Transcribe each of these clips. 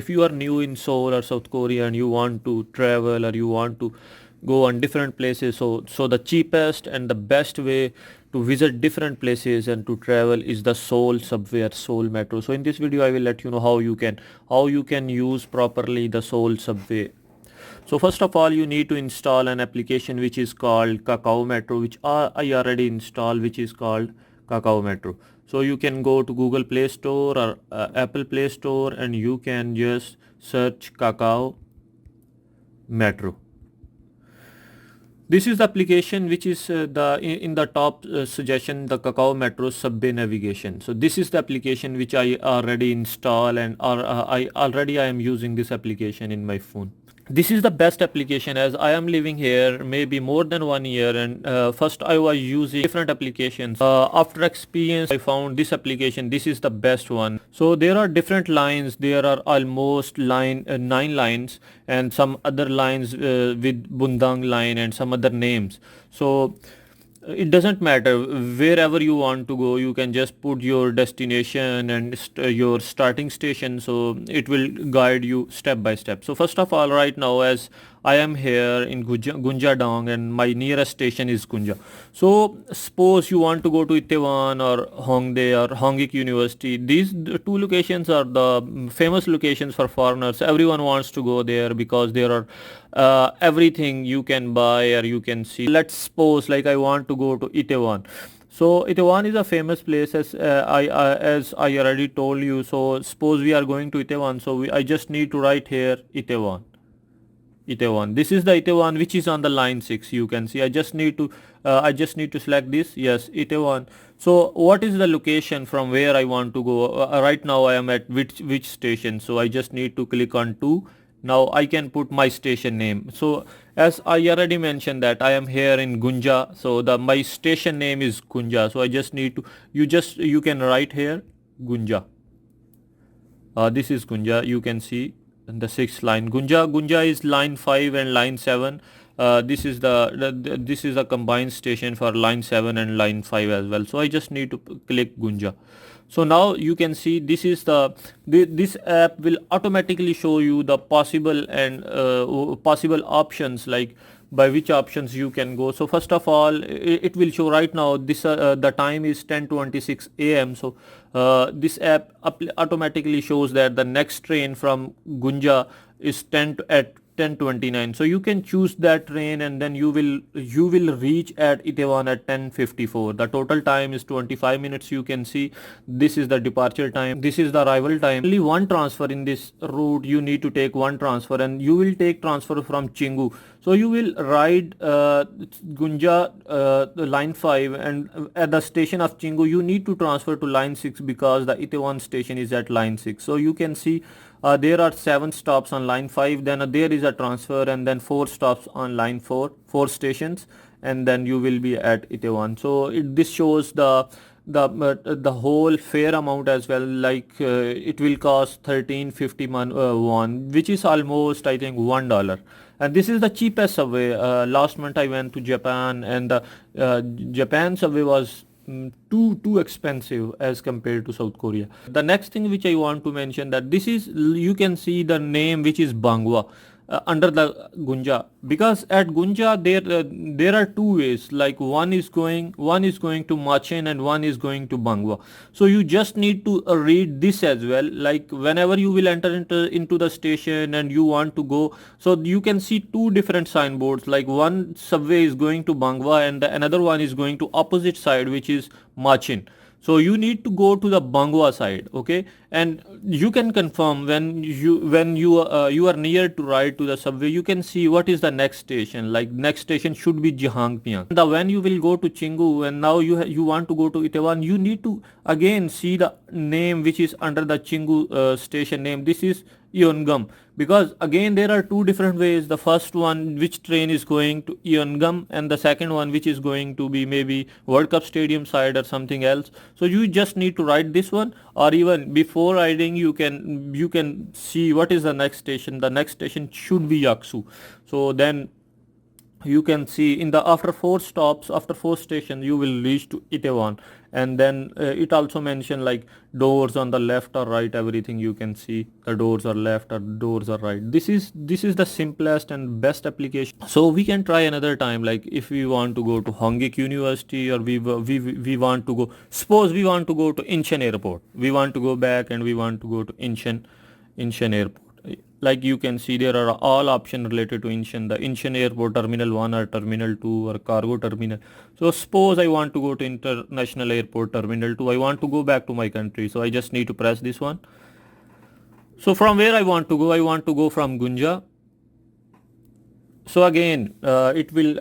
if you are new in Seoul or South Korea and you want to travel or you want to go on different places, so the cheapest and the best way to visit different places and to travel is the Seoul subway or Seoul metro. So in this video I will let you know how you can use properly the Seoul subway. So first of all, you need to install an application which is called Kakao Metro, which I already installed, which is called Kakao Metro. So you can go to Google Play Store or Apple Play Store and you can just search Kakao Metro. This is the application which is in the top suggestion, the Kakao Metro subway navigation. So this is the application which I already install and I am using this application in my phone. This is the best application as I am living here maybe more than 1 year, and first I was using different applications. After experience I found this application, this is the best one. So there are different lines, there are almost 9 lines and some other lines with Bundang line and some other names. So it doesn't matter wherever you want to go, you can just put your destination and your starting station, so it will guide you step by step. So first of all, right now as I am here in Gunjadong and my nearest station is Gunja. So suppose you want to go to Itaewon or Hongdae or Hongik University. These two locations are the famous locations for foreigners. Everyone wants to go there because there are everything you can buy or you can see. Let's suppose like I want to go to Itaewon. So Itaewon is a famous place as I already told you. So suppose we are going to Itaewon. So I just need to write here Itaewon. This is the Itaewon which is on the line 6. You can see I just need to select this. Yes, Itaewon. So what is the location from where I want to go? Right now I am at which station, so I just need to click on 2. Now I can put my station name. So as I already mentioned that I am here in Gunja, so my station name is Gunja. So I just need to you can write here Gunja. This is Gunja, you can see in the 6th line. Gunja is line 5 and line 7. This is this is a combined station for line 7 and line 5 as well. So I just need to click Gunja. So now you can see this is this app will automatically show you the possible and possible options, like by which options you can go. So first of all, it will show right now this the time is 10:26 a.m. So this app automatically shows that the next train from Gunja is at 10:29. So you can choose that train and then you will reach at Itaewon at 10:54. The total time is 25 minutes. You can see this is the departure time, this is the arrival time. Only one transfer in this route, you need to take one transfer and you will take transfer from Chingu. So you will ride Gunja line 5 and at the station of Chingu you need to transfer to line 6 because the Itaewon station is at line 6. So you can see there are 7 stops on line 5, then there is a transfer and then 4 stops on line 4 stations, and then you will be at Itaewon. So this shows the whole fare amount as well, like it will cost 1350 won, which is almost I think $1. And this is the cheapest subway. Last month I went to Japan and the Japan subway was too expensive as compared to South Korea. The next thing which I want to mention, that this is, you can see the name which is Bangwa under the Gunja, because at Gunja there are 2 ways, like one is going to Machen and one is going to Bangwa. So you just need to read this as well, like whenever you will enter into the station and you want to go, so you can see 2 different signboards, like one subway is going to Bangwa and another one is going to opposite side, which is Machen. So you need to go to the Bangwa side, okay, and you can confirm when you are near to ride to the subway, you can see what is the next station, like next station should be Jahangpyeong. When you will go to Chingu and now you want to go to Itaewon, you need to again see the name which is under the Chingu station name. This is Yeongam, because again there are 2 different ways. The first one, which train is going to Yeongam, and the second one which is going to be maybe World Cup Stadium side or something else. So you just need to write this one, or even before riding you can see what is the next station. The next station should be Yaksu. So then you can see in the after 4 stops, after 4 stations, you will reach to Itaewon. And then it also mentioned like doors on the left or right, everything you can see, the doors are left or doors are right. This is the simplest and best application. So we can try another time, like if we want to go to Hongik University, or we want to go, suppose we want to go to Incheon airport, we want to go back and we want to go to Incheon airport. Like you can see, there are all options related to Incheon, the Incheon airport, terminal 1 or terminal 2 or cargo terminal. So suppose I want to go to international airport terminal 2, I want to go back to my country, so I just need to press this one. So from where I want to go, I want to go from Gunja. So again, it will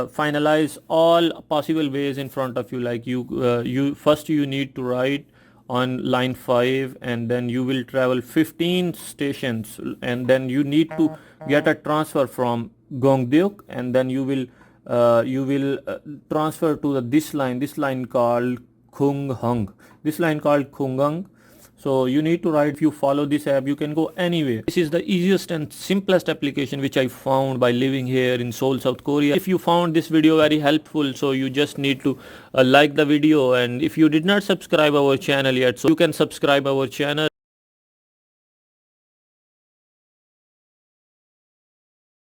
finalize all possible ways in front of you. Like you first you need to ride on line 5, and then you will travel 15 stations, and then you need to get a transfer from Gongdeok, and then you will transfer to this line called Khunghang, this line called Khungang. So you need to write, if you follow this app, you can go anywhere. This is the easiest and simplest application which I found by living here in Seoul, South Korea. If you found this video very helpful, so you just need to like the video, and if you did not subscribe our channel yet, so you can subscribe our channel.